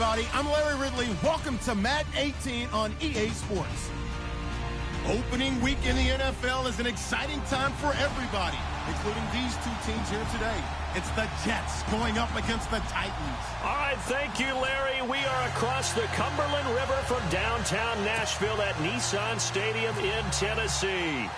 everybody. I'm Larry Ridley. Welcome to Madden 18 on EA Sports. Opening week in the NFL is an exciting time for everybody, including these two teams here today. It's the Jets going up against the Titans. All right, thank you, Larry. We are across the Cumberland River from downtown Nashville at Nissan Stadium in Tennessee.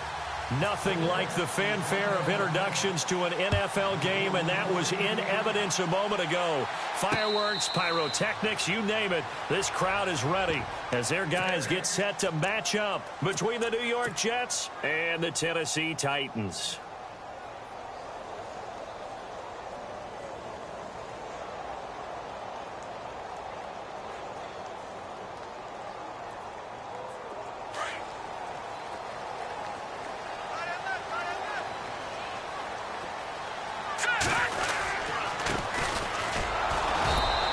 Nothing like the fanfare of introductions to an NFL game, and that was in evidence a moment ago. Fireworks, pyrotechnics, you name it. This crowd is ready as their guys get set to match up between the New York Jets and the Tennessee Titans.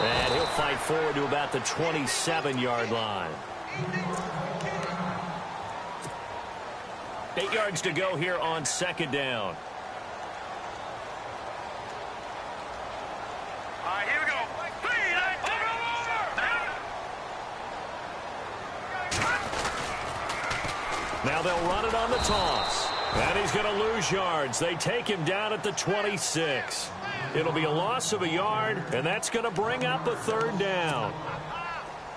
And he'll fight forward to about the 27-yard line. 8 yards to go here on second down. All right, here we go. Now they'll run it on the toss. And he's going to lose yards. They take him down at the 26. It'll be a loss of a yard, and that's going to bring up a third down.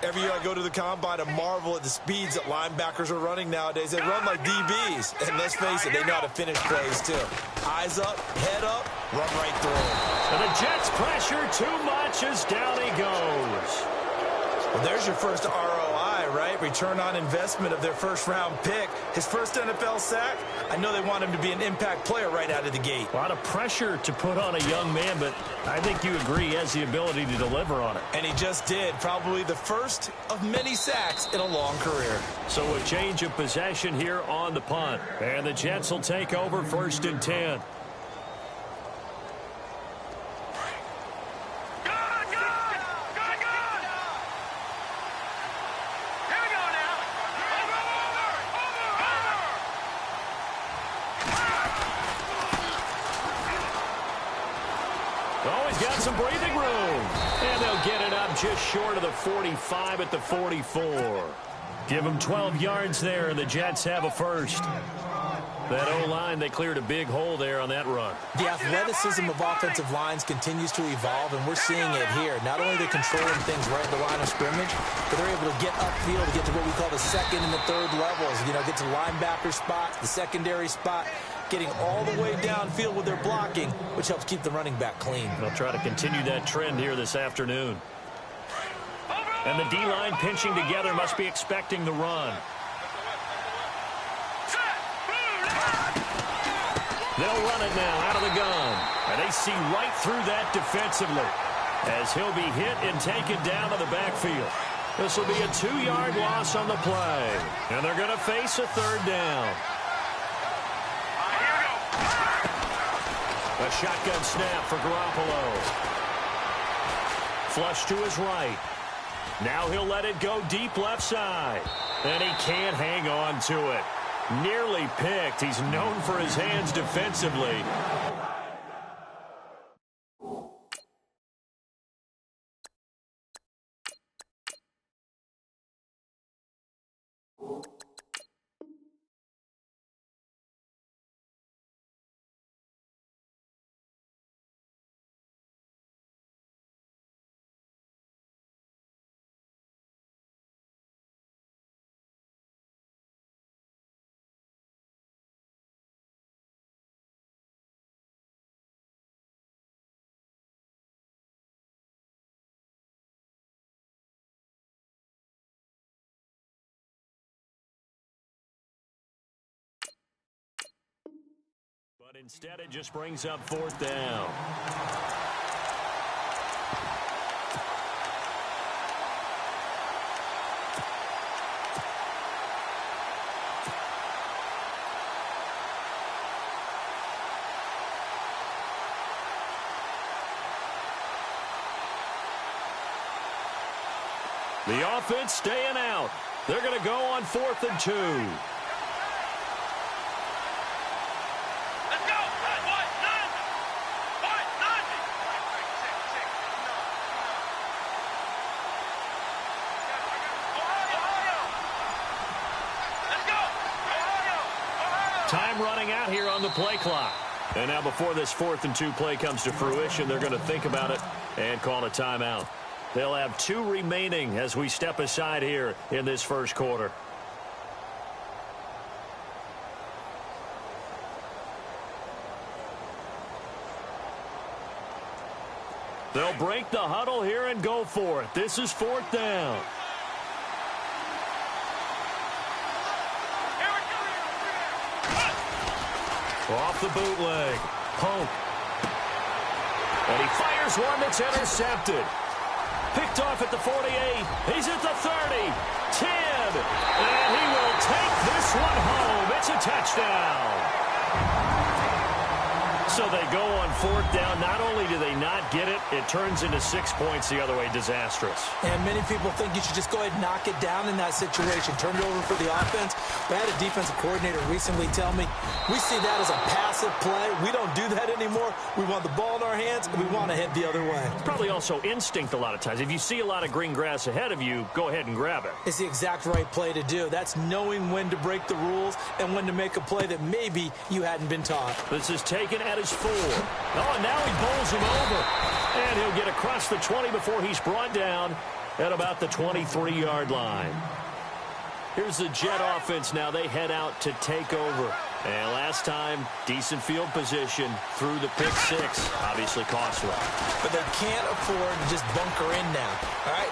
Every year I go to the combine and marvel at the speeds that linebackers are running nowadays. They run like DBs. And let's face it, they know how to finish plays too. Eyes up, head up, run right through them. And the Jets pressure too much as down he goes. Well, there's your first ROI, right? Return on investment of their first-round pick. His first NFL sack, I know they want him to be an impact player right out of the gate. A lot of pressure to put on a young man, but I think you agree he has the ability to deliver on it. And he just did. Probably the first of many sacks in a long career. So a change of possession here on the punt. And the Jets will take over 1st and 10. Oh, he's got some breathing room. And they'll get it up just short of the 45 at the 44. Give them 12 yards there, and the Jets have a first. That O-line, they cleared a big hole there on that run. The athleticism of offensive lines continues to evolve, and we're seeing it here. Not only are they controlling things right at the line of scrimmage, but they're able to get upfield to get to what we call the second and the third levels. You know, get to linebacker spots, the secondary spot, getting all the way downfield with their blocking, which helps keep the running back clean. They'll try to continue that trend here this afternoon. And the D-line pinching together must be expecting the run. They'll run it now out of the gun. And they see right through that defensively as he'll be hit and taken down to the backfield. This will be a 2-yard loss on the play. And they're going to face a third down. A shotgun snap for Garoppolo. Flush to his right. Now he'll let it go deep left side. And he can't hang on to it. Nearly picked. He's known for his hands defensively. But instead, it just brings up 4th down. The offense staying out. They're going to go on 4th and 2. Time running out here on the play clock. And now before this 4th and 2 play comes to fruition, they're going to think about it and call a timeout. They'll have 2 remaining as we step aside here in this first quarter. They'll break the huddle here and go for it. This is 4th down. Off the bootleg. Pope. And he fires one that's intercepted. Picked off at the 48. He's at the 30. 10. And he will take this one home. It's a touchdown. So they go on 4th down. Not only do they not get it, it turns into 6 points the other way. Disastrous. And many people think you should just go ahead and knock it down in that situation. Turn it over for the offense. But I had a defensive coordinator recently tell me, we see that as a passive play. We don't do that anymore. We want the ball in our hands, and we want to head the other way. Probably also instinct a lot of times. If you see a lot of green grass ahead of you, go ahead and grab it. It's the exact right play to do. That's knowing when to break the rules and when to make a play that maybe you hadn't been taught. This is taken at his 4. Oh, and now he bowls him over. And he'll get across the 20 before he's brought down at about the 23-yard line. Here's the Jet offense now. They head out to take over. And last time, decent field position through the pick 6. Obviously costly. But they can't afford to just bunker in now. All right,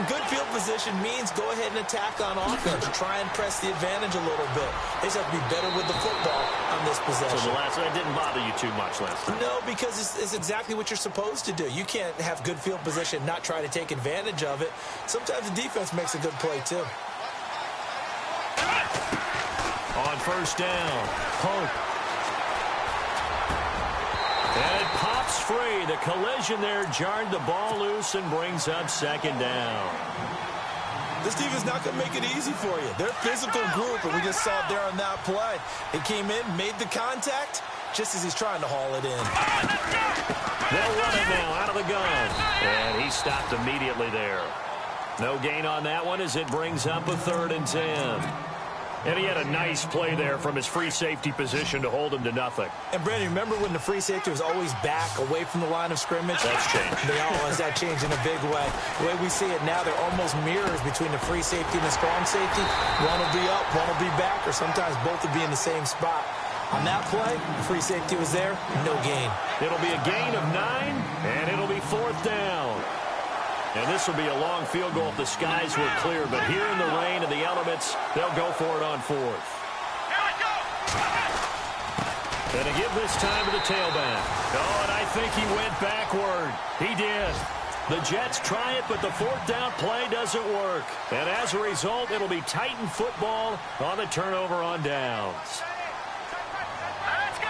good field position means go ahead and attack on offense. Try and press the advantage a little bit. They just have to be better with the football on this possession. So the last one didn't bother you too much last time? No, because it's exactly what you're supposed to do. You can't have good field position, not try to take advantage of it. Sometimes the defense makes a good play, too. On 1st down, Pope. And it pops free. The collision there jarred the ball loose and brings up 2nd down. This defense not going to make it easy for you. They're a physical group, and we just saw it there on that play. He came in, made the contact, just as he's trying to haul it in. They'll run it now out of the gun. And he stopped immediately there. No gain on that one as it brings up a 3rd and 10. And he had a nice play there from his free safety position to hold him to nothing. And, Brandon, remember when the free safety was always back away from the line of scrimmage? That's changed. They always that changed in a big way. The way we see it now, they're almost mirrors between the free safety and the strong safety. One will be up, one will be back, or sometimes both will be in the same spot. On that play, free safety was there, no gain. It'll be a gain of 9, and it'll be 4th down. And this will be a long field goal if the skies were clear. But here in the rain and the elements, they'll go for it on 4th. And to give this time to the tailback. Oh, and I think he went backward. He did. The Jets try it, but the 4th down play doesn't work. And as a result, it'll be Titan football on the turnover on downs. Let's go!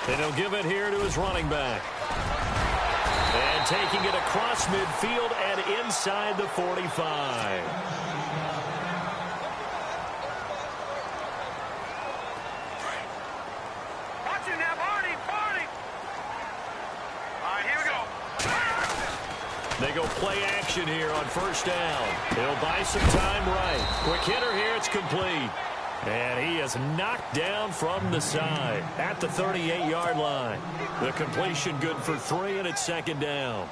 And he'll give it here to his running back. And taking it across midfield and inside the 45. Watch it now, Barney! All right, here we go. They go play action here on 1st down. He'll buy some time right. Quick hitter here, it's complete. And he is knocked down from the side at the 38-yard line. The completion good for 3, and it's 2nd down.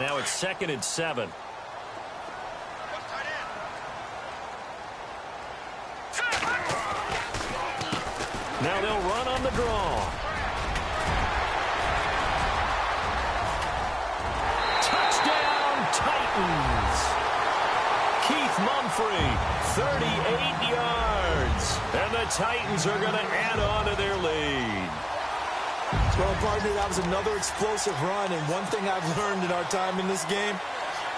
Now it's 2nd and 7. Now they'll run on the draw. Touchdown, Titans. Keith Mumphrey, 38 yards. And the Titans are going to add on to their lead. Well, partner, that was another explosive run. And one thing I've learned in our time in this game,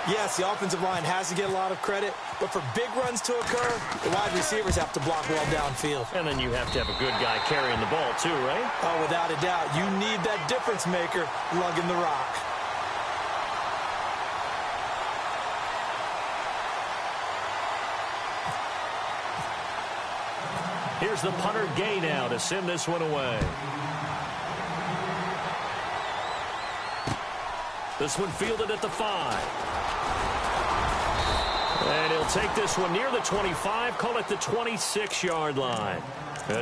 yes, the offensive line has to get a lot of credit, but for big runs to occur, the wide receivers have to block well downfield. And then you have to have a good guy carrying the ball too, right? Oh, without a doubt. You need that difference maker lugging the rock. Here's the punter Gay now to send this one away. This one fielded at the 5. And he'll take this one near the 25, call it the 26-yard line.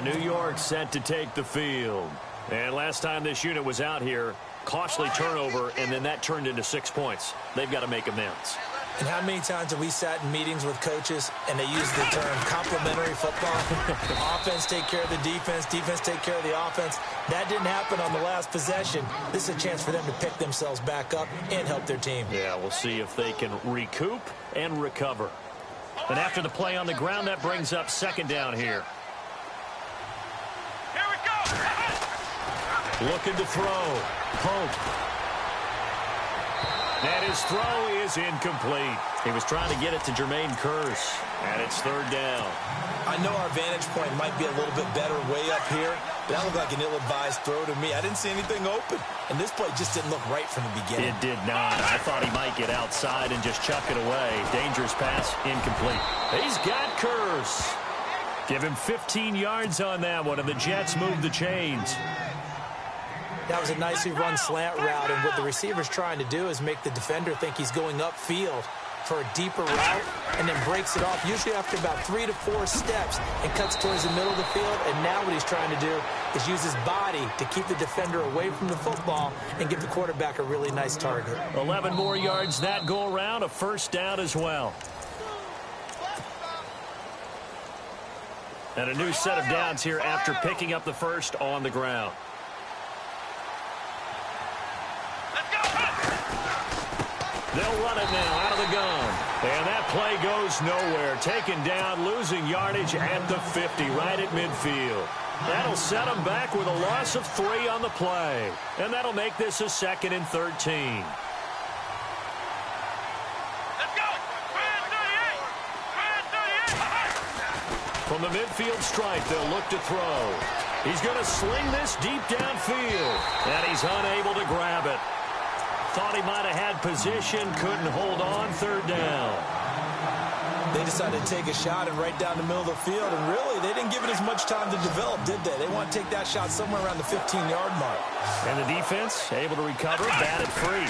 New York set to take the field. And last time this unit was out here, costly turnover, and then that turned into 6 points. They've got to make amends. And how many times have we sat in meetings with coaches and they use the term complementary football? Offense take care of the defense, defense take care of the offense. That didn't happen on the last possession. This is a chance for them to pick themselves back up and help their team. Yeah, we'll see if they can recoup and recover. And after the play on the ground, that brings up second down here. Here we go. Looking to throw. Pope. And his throw is incomplete. He was trying to get it to Jermaine Kearse, and it's third down. I know our vantage point might be a little bit better way up here, but that looked like an ill-advised throw to me. I didn't see anything open, and this play just didn't look right from the beginning. It did not. I thought he might get outside and just chuck it away. Dangerous pass, incomplete. He's got Kearse. Give him 15 yards on that one, and the Jets move the chains. That was a nicely run slant route, and what the receiver's trying to do is make the defender think he's going upfield for a deeper route and then breaks it off, usually after about 3 to 4 steps, and cuts towards the middle of the field. And now what he's trying to do is use his body to keep the defender away from the football and give the quarterback a really nice target. 11 more yards that go around, a first down as well. And a new set of downs here after picking up the first on the ground. They'll run it now out of the gun. And that play goes nowhere. Taken down, losing yardage at the 50, right at midfield. That'll set them back with a loss of 3 on the play. And that'll make this a 2nd and 13. Let's go. 38. From the midfield stripe, they'll look to throw. He's going to sling this deep downfield. And he's unable to grab it. Thought he might have had position, couldn't hold on, third down. They decided to take a shot and right down the middle of the field, and really, they didn't give it as much time to develop, did they? They want to take that shot somewhere around the 15-yard mark. And the defense able to recover, batted free.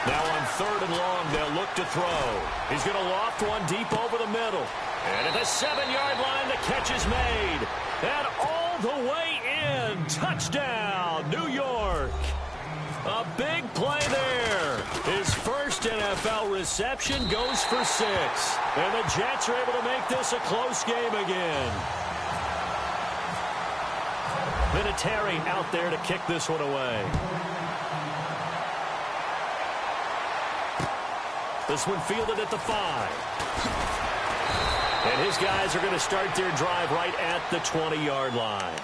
Now on 3rd and long, they'll look to throw. He's going to loft one deep over the middle. And at the 7-yard line, the catch is made. And all the way in, touchdown, New York. A big play there. His first NFL reception goes for 6. And the Jets are able to make this a close game again. Vinatieri out there to kick this one away. This one fielded at the 5. And his guys are going to start their drive right at the 20-yard line.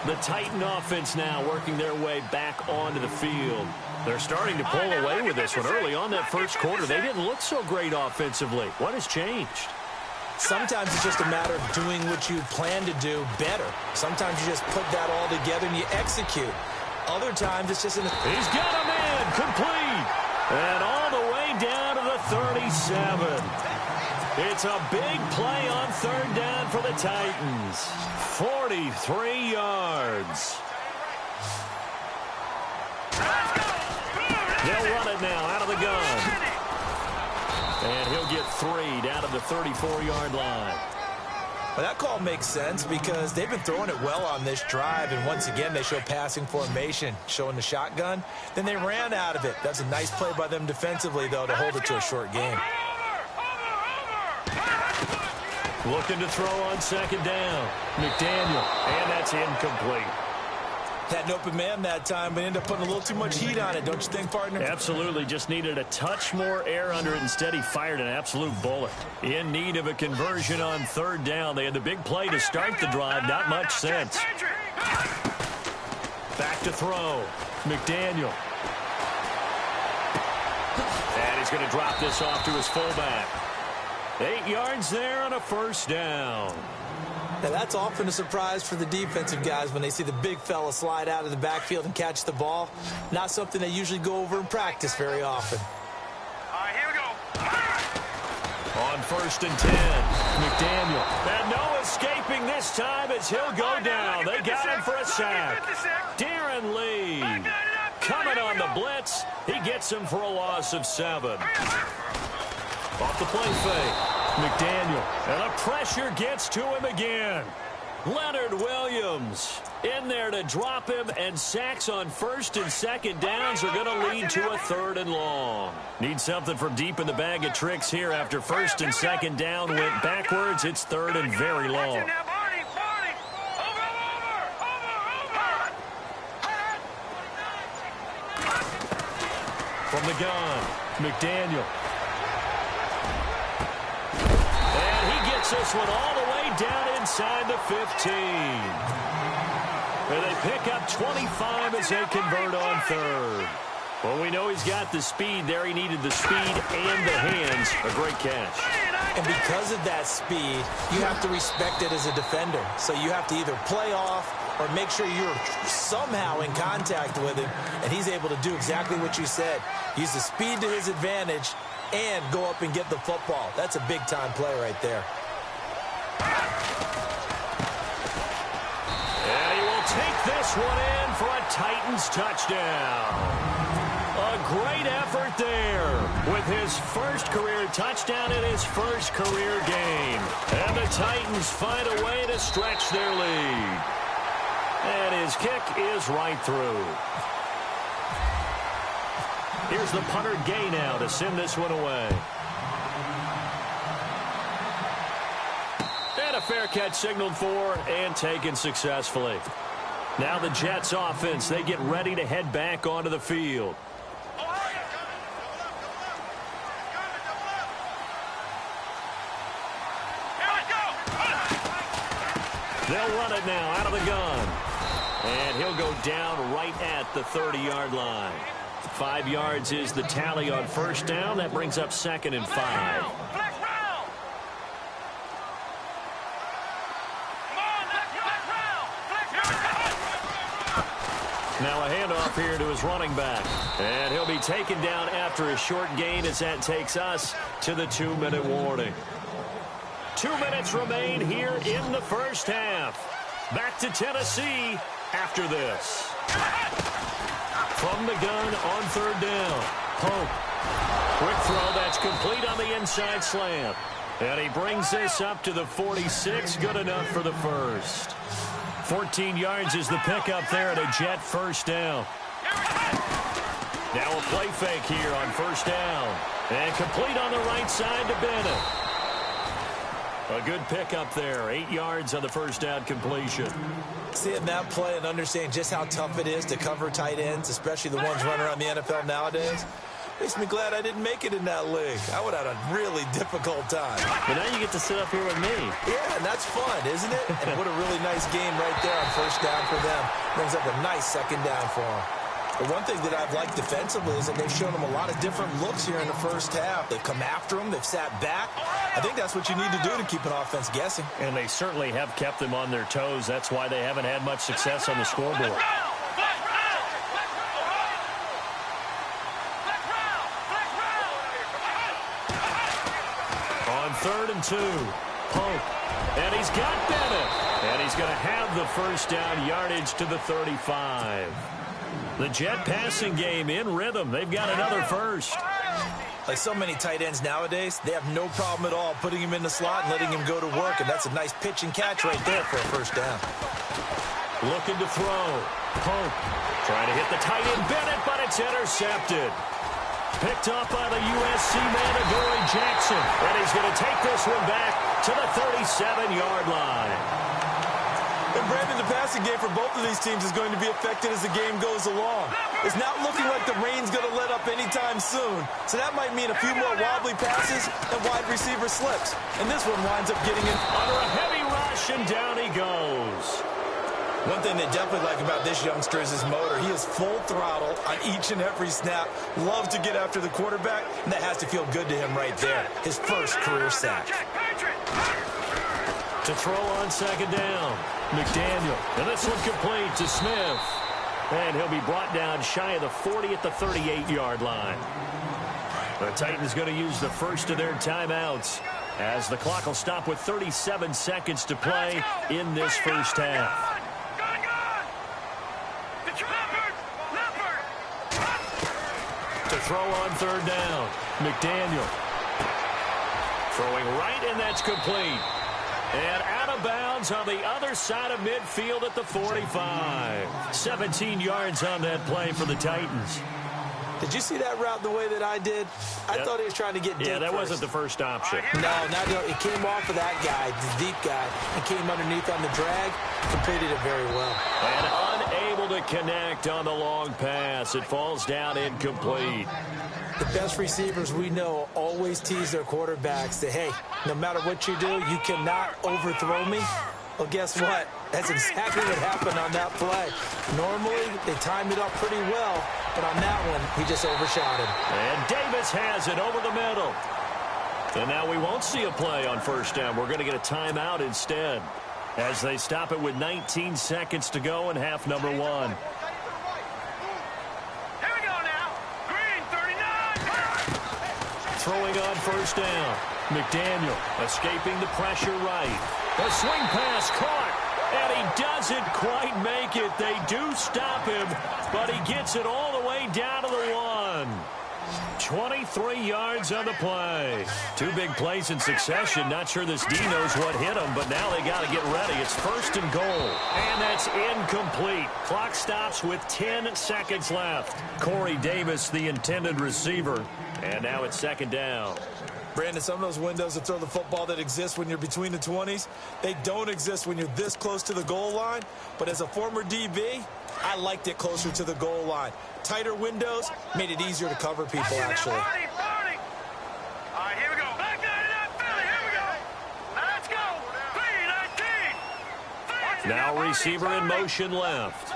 The Titan offense now working their way back onto the field. They're starting to pull away with this one. Early on that first quarter, they didn't look so great offensively. What has changed? Sometimes it's just a matter of doing what you plan to do better. Sometimes you just put that all together and you execute. Other times it's just He's got him in, complete. And all the way down to the 37. It's a big play on 3rd down for the Titans. 43 yards. They'll run it now out of the gun. And he'll get 3 down to the 34-yard line. Well, that call makes sense because they've been throwing it well on this drive, and once again they show passing formation, showing the shotgun. Then they ran out of it. That's a nice play by them defensively, though, to hold it to a short game. Looking to throw on 2nd down. McDaniel, and that's incomplete. Had an open man that time, but ended up putting a little too much heat on it, don't you think, partner? Absolutely. Just needed a touch more air under it. Instead, he fired an absolute bullet. In need of a conversion on 3rd down. They had the big play to start the drive. Not much sense. Back to throw. McDaniel. And he's going to drop this off to his fullback. 8 yards there on a first down. Now, that's often a surprise for the defensive guys when they see the big fella slide out of the backfield and catch the ball. Not something they usually go over in practice very often. All right, here we go. On 1st and 10, McDaniel. And no escaping this time as he'll go down. They got him for a sack. Darren Lee coming on the blitz. He gets him for a loss of 7. Off the play fake. McDaniel. And the pressure gets to him again. Leonard Williams in there to drop him, and sacks on 1st and 2nd downs are going to lead to a 3rd and long. Need something from deep in the bag of tricks here after 1st and 2nd down went backwards. It's 3rd and very long. From the gun, McDaniel. And he gets this one all the way down inside the 15. And they pick up 25 as they convert on 3rd. Well, we know he's got the speed there. He needed the speed and the hands. A great catch. And because of that speed, you have to respect it as a defender. So you have to either play off or make sure you're somehow in contact with him. And he's able to do exactly what you said. Use the speed to his advantage and go up and get the football. That's a big-time play right there. And he will take this one in for a Titans touchdown. A great effort there with his first career touchdown in his first career game. And the Titans find a way to stretch their lead. And his kick is right through. Here's the punter Gay now to send this one away. And a fair catch signaled for and taken successfully. Now the Jets offense, they get ready to head back onto the field. They'll run it now out of the gun. And he'll go down right at the 30-yard line. 5 yards is the tally on 1st down. That brings up 2nd and 5. Now a handoff here to his running back. And he'll be taken down after a short gain as that takes us to the 2-minute warning. 2 minutes remain here in the first half. Back to Tennessee after this. From the gun on 3rd down. Pope. Quick throw that's complete on the inside slant. And he brings this up to the 46. Good enough for the first. 14 yards is the pickup there at a Jet 1st down. Now a play fake here on 1st down. And complete on the right side to Bennett. A good pickup there. 8 yards on the 1st down completion. Seeing that play and understanding just how tough it is to cover tight ends, especially the ones running around the NFL nowadays, makes me glad I didn't make it in that league. I would have had a really difficult time. But now you get to sit up here with me. Yeah, and that's fun, isn't it? And what a really nice game right there on 1st down for them. Brings up a nice 2nd down for them. The one thing that I've liked defensively is that they've shown them a lot of different looks here in the first half. They've come after them. They've sat back. I think that's what you need to do to keep an offense guessing. And they certainly have kept them on their toes. That's why they haven't had much success on the scoreboard. On 3rd and 2, Pope. And he's got Bennett. And he's going to have the 1st down yardage to the 35. The Jet passing game in rhythm. They've got another first. Like so many tight ends nowadays, they have no problem at all putting him in the slot and letting him go to work. And that's a nice pitch and catch right there for a 1st down. Looking to throw. Pope trying to hit the tight end Bennett, but it's intercepted. Picked up by the USC man, Adoree Jackson. And he's going to take this one back to the 37-yard line. And Brandon, the passing game for both of these teams is going to be affected as the game goes along. It's not looking like the rain's going to let up anytime soon. So that might mean a few more wobbly passes and wide receiver slips. And this one winds up getting in under a heavy rush, and down he goes. One thing they definitely like about this youngster is his motor. He is full throttle on each and every snap. Loves to get after the quarterback, and that has to feel good to him right there. His first career sack. To throw on 2nd down, McDaniel. And this one complete to Smith. And he'll be brought down shy of the 40 at the 38-yard line. The Titans going to use the first of their timeouts as the clock will stop with 37 seconds to play in this first half. to throw on third down. McDaniel throwing right, and that's complete. And out of bounds on the other side of midfield at the 45. 17 yards on that play for the Titans. Did you see that route the way that I did? I thought he was trying to get deep. Yeah, that first. wasn't the first option. No, it came off of that guy, the deep guy. He came underneath on the drag, completed it very well. And unable to connect on the long pass. It falls down incomplete. The best receivers we know always tease their quarterbacks that, hey, no matter what you do, you cannot overthrow me. Well, guess what? That's exactly what happened on that play. Normally, they timed it up pretty well, but on that one, he just overshot him. And Davis has it over the middle. And now we won't see a play on first down. We're going to get a timeout instead as they stop it with 19 seconds to go in half number one. Throwing on first down. McDaniel escaping the pressure right. The swing pass caught, and he doesn't quite make it. They do stop him, but he gets it all the way down to the one. 23 yards on the play. Two big plays in succession. Not sure this D knows what hit him, but now they got to get ready. It's first and goal, and that's incomplete. Clock stops with 10 seconds left. Corey Davis, the intended receiver, and now it's second down. Brandon, some of those windows to throw the football that exist when you're between the 20s, they don't exist when you're this close to the goal line. But as a former DB, I liked it closer to the goal line. Tighter windows made it easier to cover people, actually. All right, here we go. Back 99, Philly, here we go. Let's go. 3-19. Now receiver in motion left.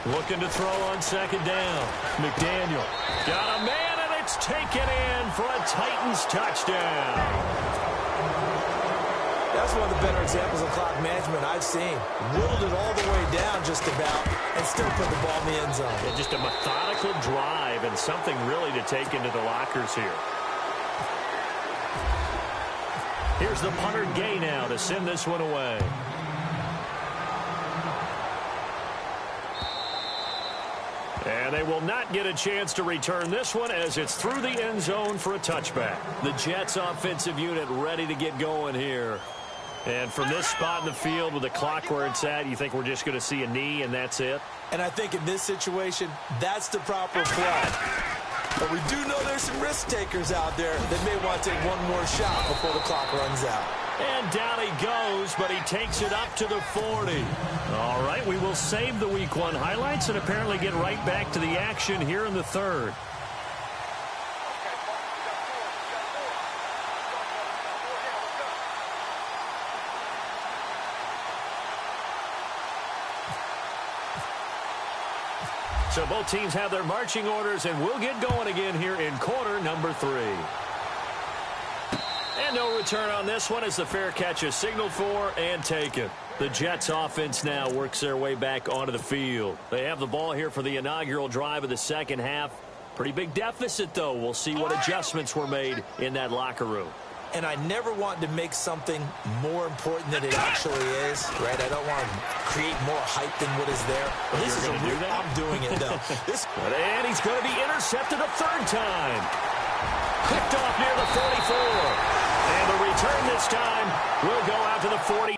Looking to throw on second down. McDaniel got a man, and it's taken in for a Titans touchdown. That's one of the better examples of clock management I've seen. Whittled it all the way down just about and still put the ball in the end zone. Yeah, just a methodical drive and something really to take into the lockers here. Here's the punter Gay now to send this one away. And they will not get a chance to return this one as it's through the end zone for a touchback. The Jets offensive unit ready to get going here. And from this spot in the field with the clock where it's at, you think we're just going to see a knee and that's it? And I think in this situation, that's the proper play. But we do know there's some risk takers out there that may want to take one more shot before the clock runs out. And down he goes, but he takes it up to the 40. All right, we will save the Week 1 highlights and apparently get right back to the action here in the third. So both teams have their marching orders, and we'll get going again here in quarter number 3. And no return on this one as the fair catch is signaled for and taken. The Jets offense now works their way back onto the field. They have the ball here for the inaugural drive of the second half. Pretty big deficit, though. We'll see what adjustments were made in that locker room. And I never want to make something more important than it actually is, right? I don't want to create more hype than what is there. But this is do that? I'm doing it, though. And he's going to be intercepted a third time. Picked off near the 44. And the return this time will go out to the 40.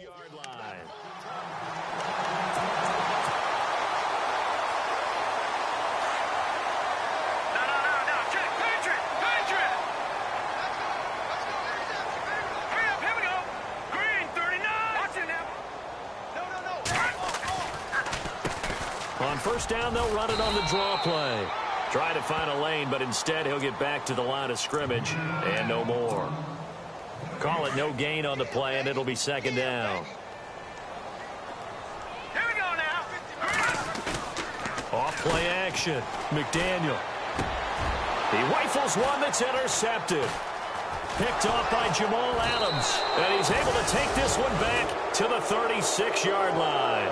Yard line. No. Check. Patriot. Hurry up. Here we go. Green, 39. Watch it now. No. On first down, they'll run it on the draw play. Try to find a lane, but instead he'll get back to the line of scrimmage and no more. Call it no gain on the play, and it'll be second down. Here we go now. Off play action. McDaniel. He rifles one that's intercepted. Picked off by Jamal Adams. And he's able to take this one back to the 36-yard line.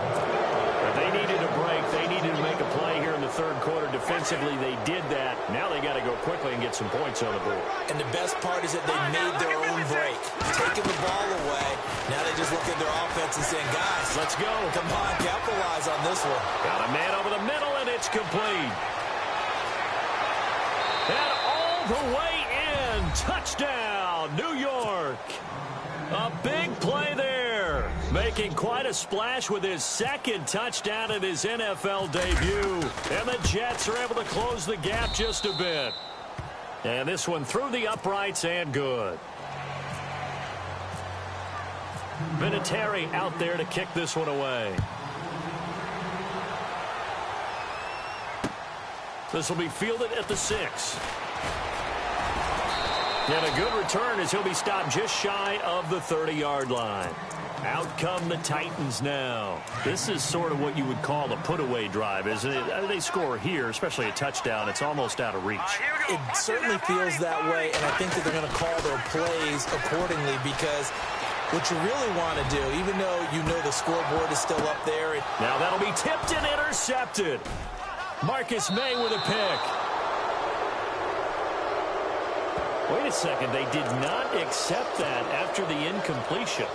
But they needed a break. They needed to make a play here in the third quarter. Defensively, they did that. Now they got to go quickly and get some points on the board. And the best part is that they made their own break. Taking the ball away. Now they just look at their offense and saying, guys, let's go. Come on, capitalize on this one. Got a man over the middle, and it's complete. And all the way in. Touchdown, New York. A big play there. Making quite a splash with his second touchdown in his NFL debut. And the Jets are able to close the gap just a bit. And this one through the uprights and good. Vinatieri out there to kick this one away. This will be fielded at the 6. And a good return as he'll be stopped just shy of the 30-yard line. Out come the Titans now. This is sort of what you would call a put-away drive, isn't it? They score here, especially a touchdown. It's almost out of reach. It certainly feels that way, and I think that they're going to call their plays accordingly because what you really want to do, even though you know the scoreboard is still up there. Now that'll be tipped and intercepted. Marcus May with a pick. Wait a second. They did not accept that after the incompletion.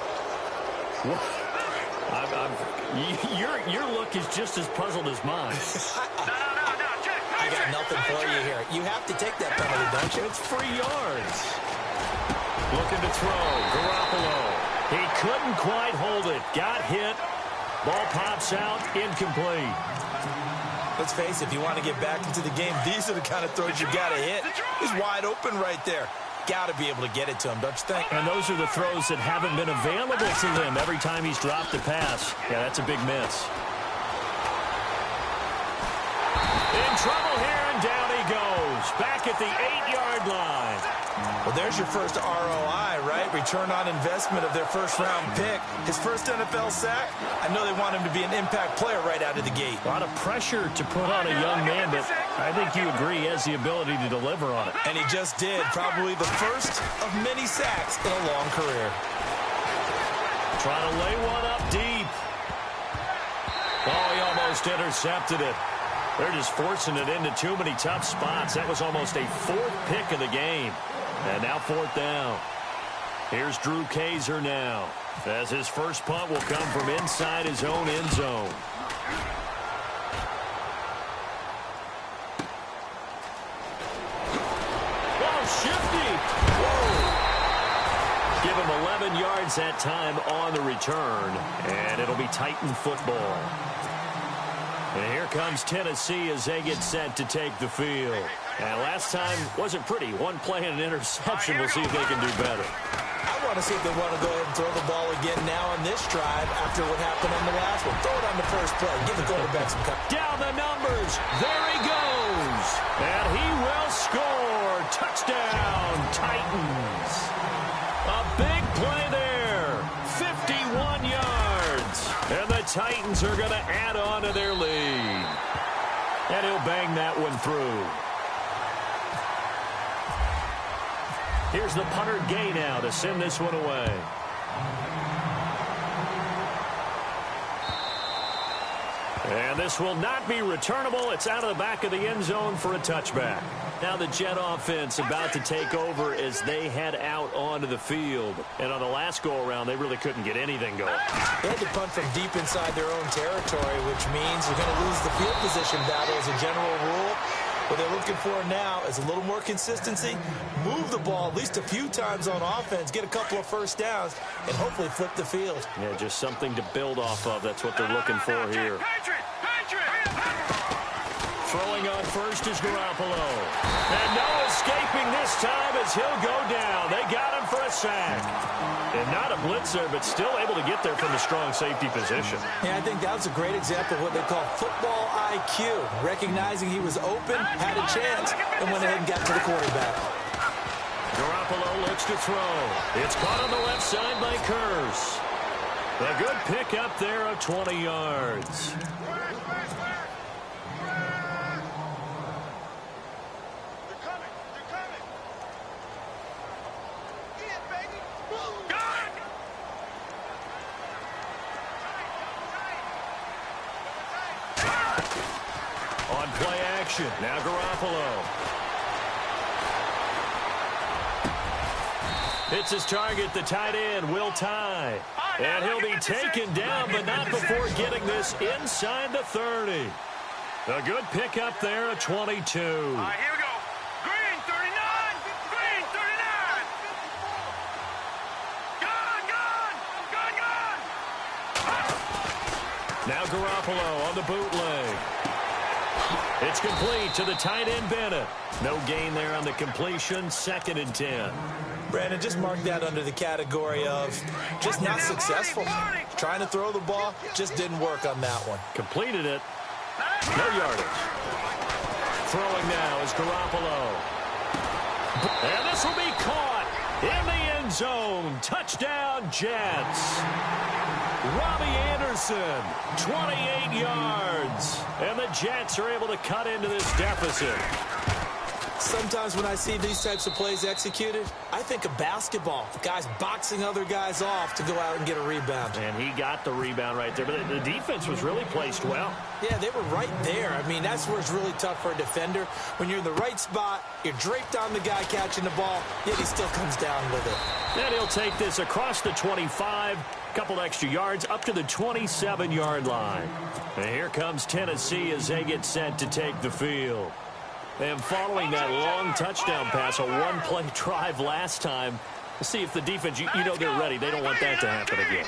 Your look is just as puzzled as mine. I got nothing for you here. You have to take that penalty, don't you? It's free yards. Looking to throw. Garoppolo. He couldn't quite hold it. Got hit. Ball pops out. Incomplete. Let's face it, if you want to get back into the game, these are the kind of throws you got to hit. He's wide open right there. Got to be able to get it to him, don't you think? And those are the throws that haven't been available to him every time he's dropped a pass. Yeah, that's a big miss. In trouble here, and down he goes. Back at the 8-yard line. Well, there's your first ROI, right? Return on investment of their first-round pick. His first NFL sack. I know they want him to be an impact player right out of the gate. A lot of pressure to put on a young man, but I think you agree he has the ability to deliver on it. And he just did. Probably the first of many sacks in a long career. Trying to lay one up deep. Oh, he almost intercepted it. They're just forcing it into too many tough spots. That was almost a fourth pick of the game. And now fourth down. Here's Drew Kaiser now, as his first punt will come from inside his own end zone. Oh, shifty. Whoa. Give him 11 yards that time on the return, and it'll be Titan football. And here comes Tennessee as they get set to take the field. And last time wasn't pretty. One play and an interception. We'll see if they can do better. I want to see if they want to go ahead and throw the ball again now on this drive after what happened on the last one. Throw it on the first play. Give the quarterback some cover. Down the numbers. There he goes. And he will score. Touchdown, Titans. A big play there. 51 yards. And the Titans are going to add on to their lead. And he'll bang that one through. Here's the punter Gay now to send this one away. And this will not be returnable. It's out of the back of the end zone for a touchback. Now the Jet offense about to take over as they head out onto the field. And on the last go-around, they really couldn't get anything going. They had to punt from deep inside their own territory, which means they're going to lose the field position battle as a general rule. What they're looking for now is a little more consistency, move the ball at least a few times on offense, get a couple of first downs, and hopefully flip the field. Yeah, just something to build off of. That's what they're looking for here. Throwing on first is Garoppolo. And no escaping this time as he'll go down. They got him for a sack. And not a blitzer, but still able to get there from the strong safety position. Yeah, I think that was a great example of what they call football IQ. Recognizing he was open, had a chance, and went ahead and got to the quarterback. Garoppolo looks to throw. It's caught on the left side by Curse. A good pick up there of 20 yards. On play action, now Garoppolo. It's his target, the tight end, Will Tye. And he'll be taken down, but not before getting this inside the 30. A good pick up there at 22. All right, here we go. Green, 39. Green, 39. Gone. Now Garoppolo on the bootleg. It's complete to the tight end, Bennett. No gain there on the completion, 2nd and 10. Brandon, just mark that under the category of just not successful. Trying to throw the ball, just didn't work on that one. Completed it. No yardage. Throwing now is Garoppolo. And this will be caught in the end zone. Touchdown, Jets. Robbie Anderson, 28 yards. And the Jets are able to cut into this deficit. Sometimes when I see these types of plays executed, I think of basketball. Guys boxing other guys off to go out and get a rebound. And he got the rebound right there. But the defense was really placed well. Yeah, they were right there. I mean, that's where it's really tough for a defender. When you're in the right spot, you're draped on the guy catching the ball, yet he still comes down with it. And he'll take this across the 25, couple extra yards, up to the 27-yard line. And here comes Tennessee as they get set to take the field. And following that long touchdown pass, a one-play drive last time, let's see if the defense, you know they're ready. They don't want that to happen again.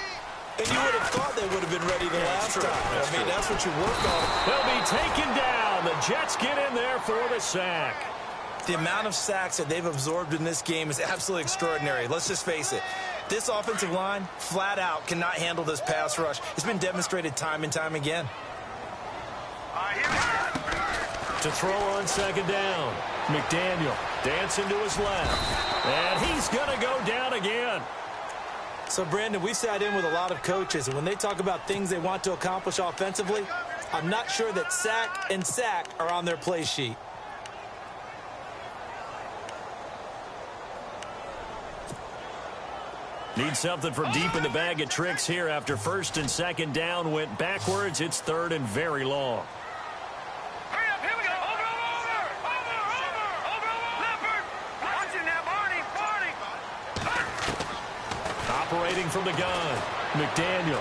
And you would have thought they would have been ready the last time. I mean, that's what you work on. They'll be taken down. The Jets get in there for the sack. The amount of sacks that they've absorbed in this game is absolutely extraordinary. Let's just face it. This offensive line, flat out, cannot handle this pass rush. It's been demonstrated time and time again. To throw on 2nd down. McDaniel dancing to his left. And he's going to go down again. So, Brandon, we sat in with a lot of coaches, and when they talk about things they want to accomplish offensively, I'm not sure that sack and sack are on their play sheet. Need something from deep in the bag of tricks here after 1st and 2nd down went backwards. It's 3rd and very long. Hurry up, here we go. Over. Leopard. Watch it now, Barney. Operating from the gun. McDaniel.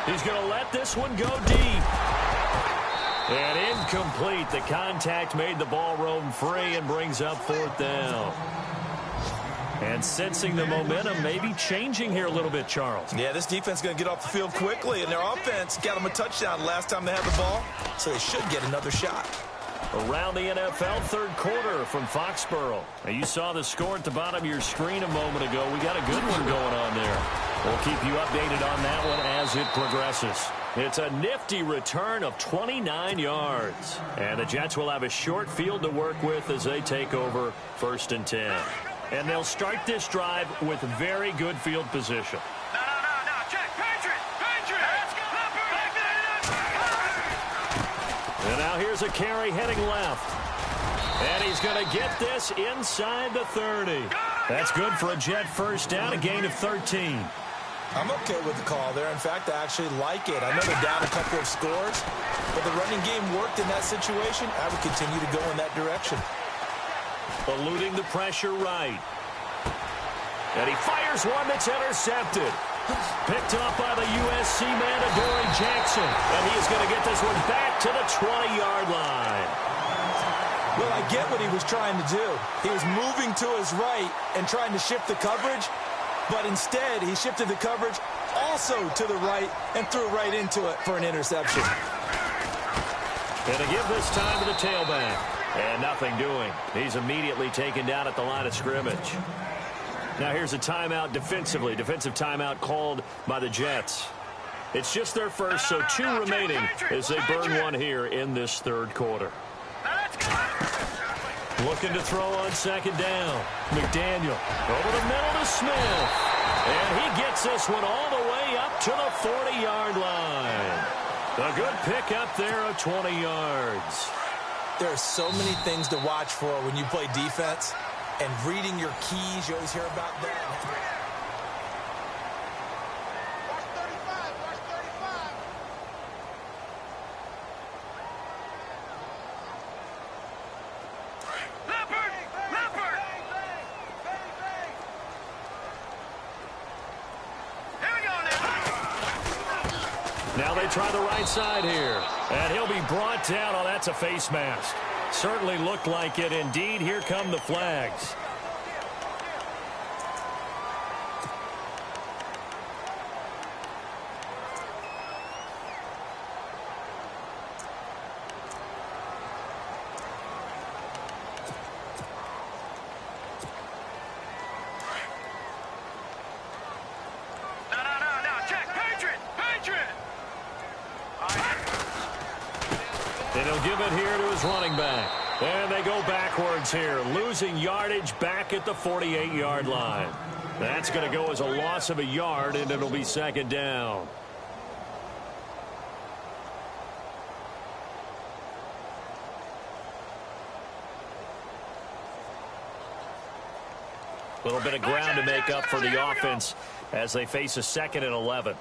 He's going to let this one go deep. And incomplete. The contact made the ball roam free and brings up 4th down. And sensing the momentum maybe changing here a little bit, Charles. Yeah, this defense is going to get off the field quickly, and their offense got them a touchdown last time they had the ball, so they should get another shot. Around the NFL, 3rd quarter from Foxborough. Now, you saw the score at the bottom of your screen a moment ago. We got a good one going on there. We'll keep you updated on that one as it progresses. It's a nifty return of 29 yards. And the Jets will have a short field to work with as they take over 1st and 10. And they'll start this drive with very good field position. No. Check. Patriot. And now here's a carry heading left. And he's going to get this inside the 30. That's good for a Jet 1st down, a gain of 13. I'm okay with the call there. In fact, I actually like it. I know they're down a couple of scores, but the running game worked in that situation. I would continue to go in that direction. Eluding the pressure right. And he fires one that's intercepted. Picked up by the USC man, Adoree Jackson. And he is going to get this one back to the 20-yard line. Well, I get what he was trying to do. He was moving to his right and trying to shift the coverage, but instead he shifted the coverage also to the right and threw right into it for an interception. And to give this time to the tailback. And nothing doing. He's immediately taken down at the line of scrimmage. Now here's a timeout defensively. Defensive timeout called by the Jets. It's just their first, so 2 remaining as they burn one here in this third quarter. Looking to throw on second down. McDaniel over the middle to Smith. And he gets this one all the way up to the 40-yard line. A good pick up there of 20 yards. There are so many things to watch for when you play defense. And reading your keys, you always hear about that. Now they try the right side here. And he'll be brought down. Oh, that's a face mask. Certainly looked like it. Indeed, here come the flags. And he'll give it here to his running back. And they go backwards here, losing yardage back at the 48-yard line. That's going to go as a loss of a yard, and it'll be second down. A little bit of ground to make up for the offense as they face a 2nd and 11.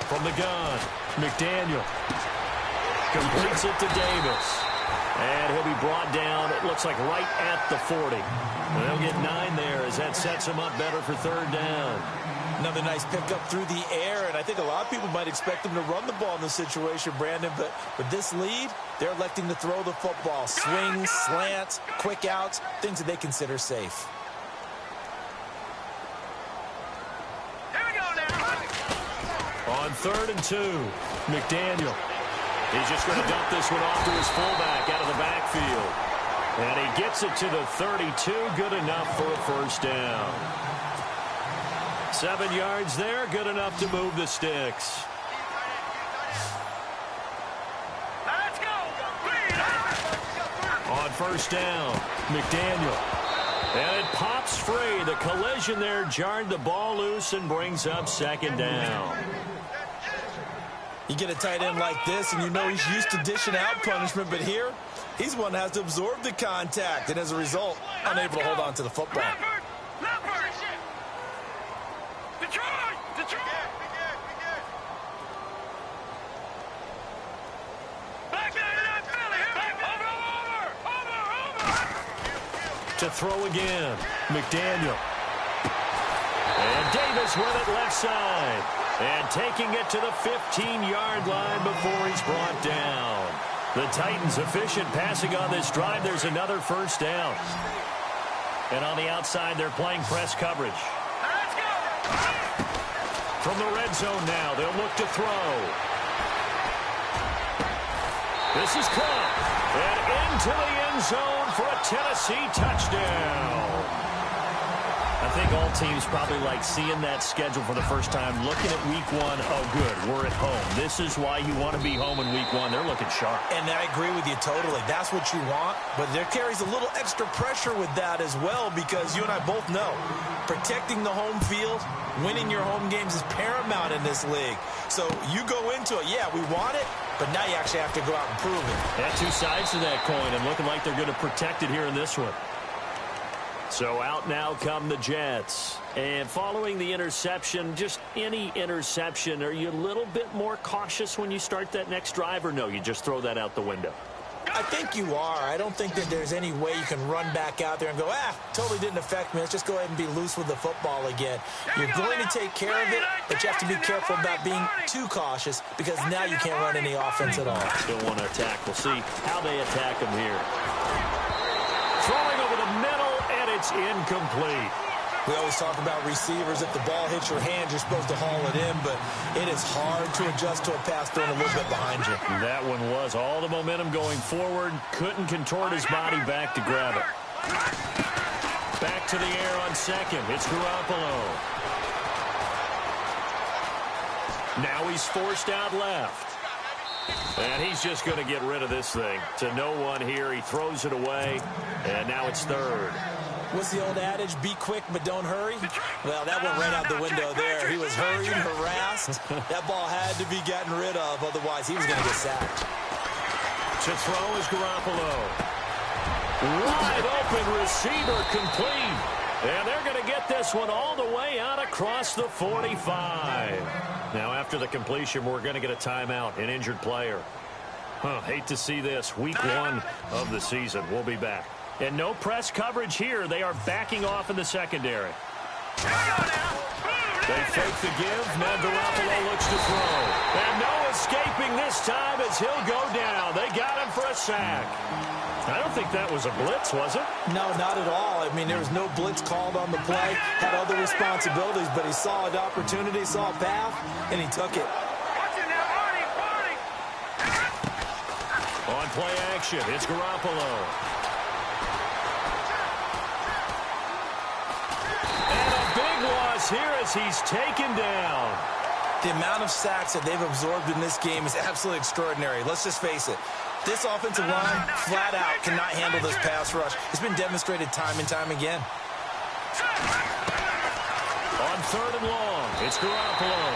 From the gun, McDaniel completes it to Davis. And he'll be brought down, it looks like right at the 40. They'll get 9 there as that sets him up better for third down. Another nice pickup through the air, and I think a lot of people might expect him to run the ball in this situation, Brandon, but with this lead, they're electing to throw the football. Swings, slants, quick outs, things that they consider safe. On 3rd and 2, McDaniel. He's just going to dump this one off to his fullback out of the backfield. And he gets it to the 32, good enough for a first down. 7 yards there, good enough to move the sticks. Let's go. On first down, McDaniel. And it pops free. The collision there jarred the ball loose and brings up second down. You get a tight end like this, and you know he's used to dishing out punishment, but here, he's one that has to absorb the contact, and as a result, unable to hold on to the football. To throw again, McDaniel. And Davis with it left side. And taking it to the 15-yard line before he's brought down. The Titans efficient passing on this drive. There's another first down. And on the outside, they're playing press coverage. From the red zone now, they'll look to throw. This is caught. And into the end zone for a Tennessee touchdown. I think all teams probably like seeing that schedule for the first time, looking at week 1. Oh, good, we're at home. This is why you want to be home in week 1. They're looking sharp. And I agree with you totally. That's what you want. But there carries a little extra pressure with that as well, because you and I both know protecting the home field, winning your home games is paramount in this league. So you go into it, yeah, we want it, but now you actually have to go out and prove it. Had 2 sides to that coin, and looking like they're going to protect it here in this one. So out now come the Jets. And following the interception, just any interception, are you a little bit more cautious when you start that next drive, or no, you just throw that out the window? I think you are. I don't think that there's any way you can run back out there and go, totally didn't affect me. Let's just go ahead and be loose with the football again. You're going to take care of it, but you have to be careful about being too cautious, because now you can't run any offense at all. Still want to attack. We'll see how they attack him here. Throwing over the middle, and it's incomplete. We always talk about receivers. If the ball hits your hand, you're supposed to haul it in, but it is hard to adjust to a pass thrown a little bit behind you. That one was all the momentum going forward. Couldn't contort his body back to grab it. Back to the air on second. It's Garoppolo. Now he's forced out left. And he's just going to get rid of this thing. To no one here. He throws it away. And now it's third. What's the old adage? Be quick, but don't hurry? Well, that went right out the window there. He was hurried, harassed. That ball had to be gotten rid of. Otherwise, he was going to get sacked. To throw is Garoppolo. Wide open receiver complete. And they're going to get this one all the way out across the 45. Now, after the completion, we're going to get a timeout, an injured player. Hate to see this. Week 1 of the season. We'll be back. And no press coverage here. They are backing off in the secondary. They fake the give. Now Garoppolo looks to throw. And no escaping this time as he'll go down. They got him for a sack. I don't think that was a blitz, was it? No, not at all. I mean, there was no blitz called on the play. Had other responsibilities, but he saw an opportunity, saw a path, and he took it. On play action, it's Garoppolo. Here as he's taken down. The amount of sacks that they've absorbed in this game is absolutely extraordinary. Let's just face it. This offensive line, flat out, cannot handle this pass rush. It's been demonstrated time and time again. On third and long, it's Garoppolo.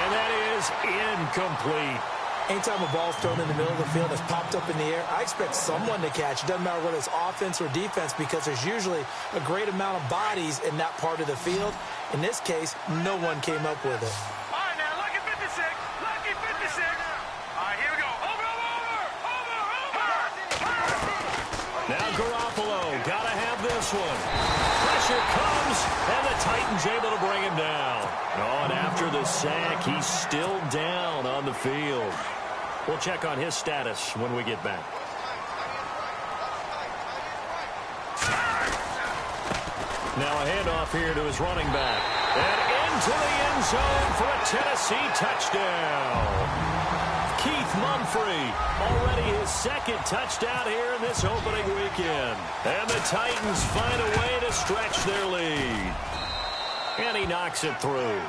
And that is incomplete. Anytime a ball's thrown in the middle of the field, it's popped up in the air, I expect someone to catch. It doesn't matter whether it's offense or defense because there's usually a great amount of bodies in that part of the field. In this case, no one came up with it. All right, now, lucky 56. Lucky 56. All right, here we go. Over. Now Garoppolo, got to have this one. Pressure comes, and the Titans able to bring him down. Oh, and after the sack, he's still down on the field. We'll check on his status when we get back. Now a handoff here to his running back. And into the end zone for a Tennessee touchdown. Keith Mumphrey, already his second touchdown here in this opening weekend. And the Titans find a way to stretch their lead. And he knocks it through.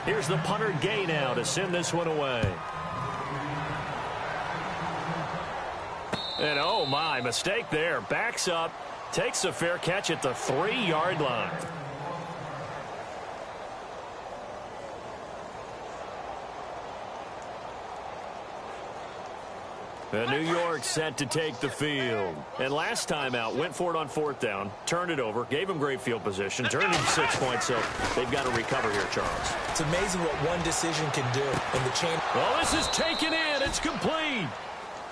Here's the punter Gay now to send this one away. And oh my, mistake there. Backs up, takes a fair catch at the 3-yard line. And New York set to take the field. And last time out, went for it on fourth down, turned it over, gave him great field position, turned him 6 points, so they've got to recover here, Charles. It's amazing what one decision can do in the chain. Well, this is taken in. It's complete.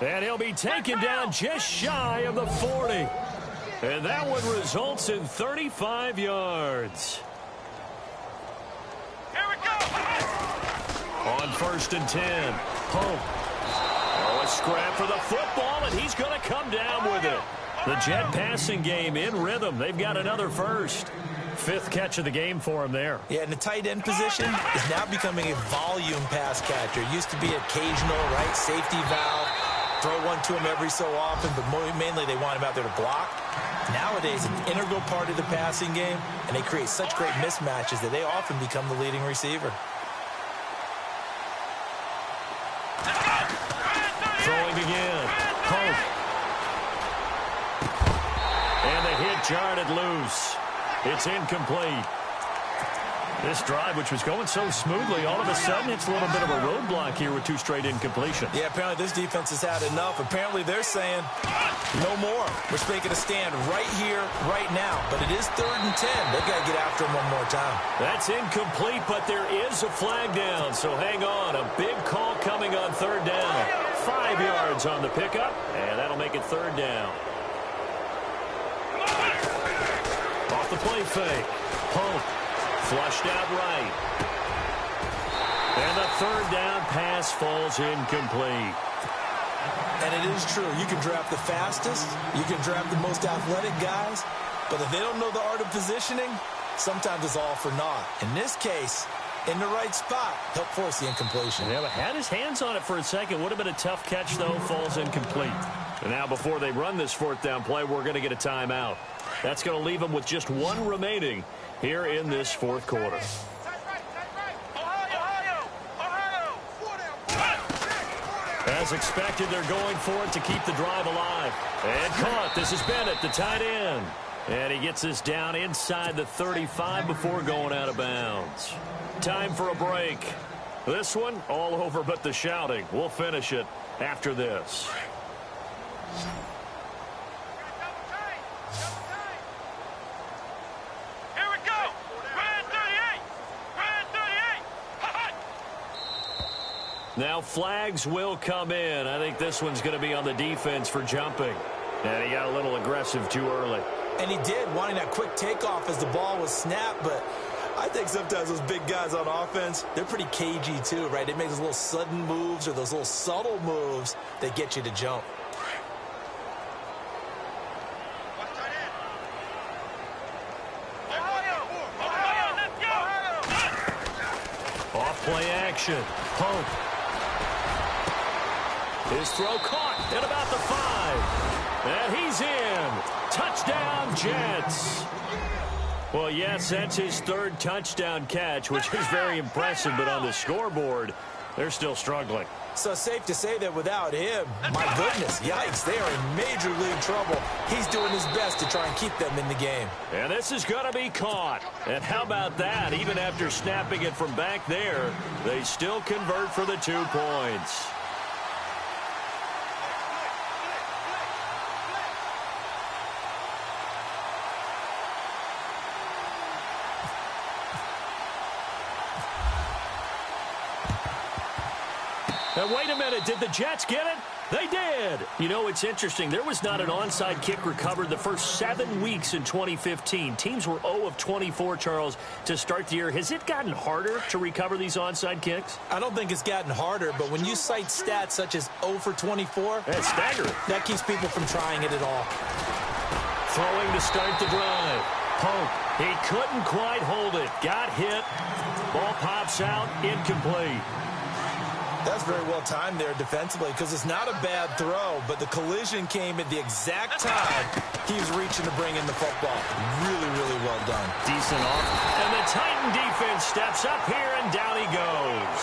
And he'll be taken down just shy of the 40. And that one results in 35 yards. Here we go. On 1st and 10, Pope. Oh, a scrap for the football, and he's going to come down with it. The Jet passing game in rhythm. They've got another first. 5th catch of the game for him there. Yeah, and the tight end position is now becoming a volume pass catcher. It used to be occasional, right, safety valve. Throw one to him every so often, but mainly they want him out there to block. Nowadays, an integral part of the passing game, and they create such great mismatches that they often become the leading receiver. Throwing again. Pope. And the hit jarred it loose. It's incomplete. This drive, which was going so smoothly, all of a sudden it's a little bit of a roadblock here with 2 straight incompletions. Yeah, apparently this defense has had enough. Apparently they're saying no more. We're making a stand right here, right now. But it is 3rd and 10. They've got to get after him one more time. That's incomplete, but there is a flag down. So hang on. A big call coming on 3rd down. 5 yards on the pickup, and that'll make it 3rd down. Off the play fake. Pope. Flushed out right. And the 3rd down pass falls incomplete. And it is true. You can draft the fastest. You can draft the most athletic guys. But if they don't know the art of positioning, sometimes it's all for naught. In this case, in the right spot, help force the incompletion. Yeah, but had his hands on it for a second. Would have been a tough catch, though. Falls incomplete. And now before they run this fourth down play, we're going to get a timeout. That's going to leave them with just one remaining here in this fourth quarter. As expected, they're going for it to keep the drive alive. And caught. This is Bennett, the tight end. And he gets this down inside the 35 before going out of bounds. Time for a break. This one, all over but the shouting. We'll finish it after this. Here we go. Red 38. Red 38. Now flags will come in. I think this one's going to be on the defense for jumping. And he got a little aggressive too early. And he did, wanting that quick takeoff as the ball was snapped. But I think sometimes those big guys on offense, they're pretty cagey too, right? They make those little sudden moves or those little subtle moves that get you to jump. Off play action. Pope. His throw caught at about the 5. And he's in. Touchdown, Jets. Well, yes, that's his third touchdown catch, which is very impressive. But on the scoreboard, they're still struggling. So safe to say that without him, my goodness, yikes, they are in major league trouble. He's doing his best to try and keep them in the game. And this is going to be caught. And how about that? Even after snapping it from back there, they still convert for the 2 points. Now, wait a minute. Did the Jets get it? They did. You know, it's interesting. There was not an onside kick recovered the first 7 weeks in 2015. Teams were 0 of 24, Charles, to start the year. Has it gotten harder to recover these onside kicks? I don't think it's gotten harder, but when you cite stats such as 0 for 24, that's staggering. That keeps people from trying it at all. Throwing to start the drive. Pope. He couldn't quite hold it. Got hit. Ball pops out. Incomplete. That's very well timed there defensively because it's not a bad throw, but the collision came at the exact time he was reaching to bring in the football. Really, really well done. Decent off. And the Titan defense steps up here, and down he goes.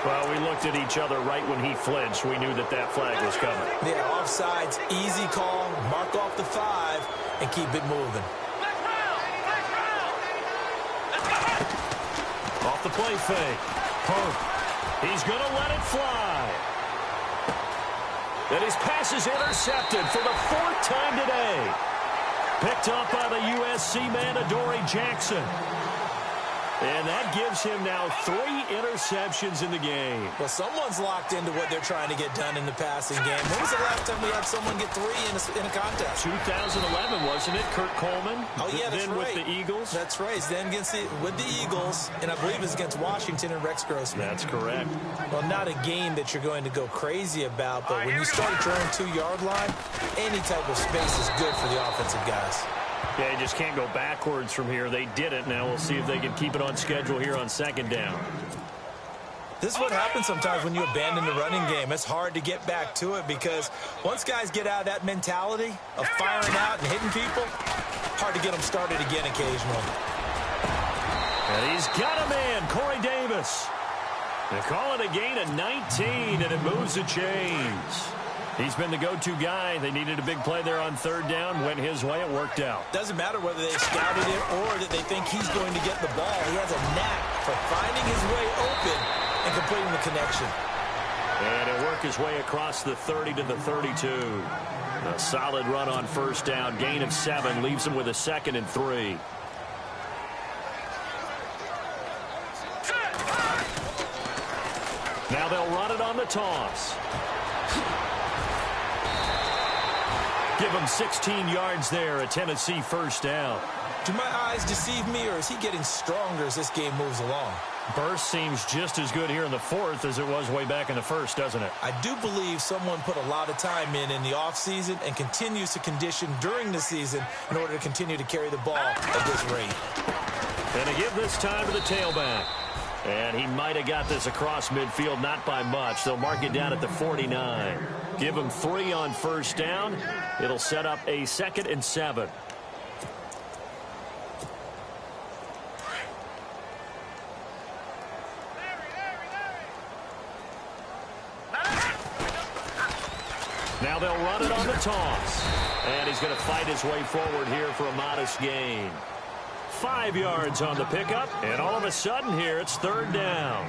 Well, we looked at each other right when he flinched. We knew that that flag was coming. Yeah, offsides, easy call, mark off the 5, and keep it moving. Off the play fake. Pope. He's going to let it fly. And his pass is intercepted for the 4th time today. Picked up by the USC man, Adoree Jackson. And that gives him now 3 interceptions in the game. Well, someone's locked into what they're trying to get done in the passing game. When was the last time we had someone get 3 in a contest? 2011, wasn't it? Kurt Coleman. Oh, yeah, that's then right. With the Eagles. That's right. Then with the Eagles, and I believe it's against Washington and Rex Grossman. That's correct. Well, not a game that you're going to go crazy about, but when you start at your own 2-yard line, any type of space is good for the offensive guys. Yeah, you just can't go backwards from here. They did it. Now we'll see if they can keep it on schedule here on 2nd down. This is what happens sometimes when you abandon the running game. It's hard to get back to it because once guys get out of that mentality of firing out and hitting people, hard to get them started again occasionally. And he's got a man, Corey Davis. They call it a gain of 19, and it moves the chains. He's been the go-to guy. They needed a big play there on 3rd down. Went his way. It worked out. Doesn't matter whether they scouted it or that they think he's going to get the ball. He has a knack for finding his way open and completing the connection. And he'll work his way across the 30 to the 32. A solid run on 1st down. Gain of 7. Leaves him with a 2nd and 3. Now they'll run it on the toss. Give him 16 yards there, a Tennessee 1st down. Do my eyes deceive me, or is he getting stronger as this game moves along? Burst seems just as good here in the fourth as it was way back in the first, doesn't it? I do believe someone put a lot of time in the offseason and continues to condition during the season in order to continue to carry the ball at this rate. And to give this time to the tailback. And he might have got this across midfield, not by much. They'll mark it down at the 49. Give him 3 on first down. It'll set up a 2nd and 7. Now they'll run it on the toss. And he's going to fight his way forward here for a modest gain. 5 yards on the pickup, and all of a sudden here it's 3rd down.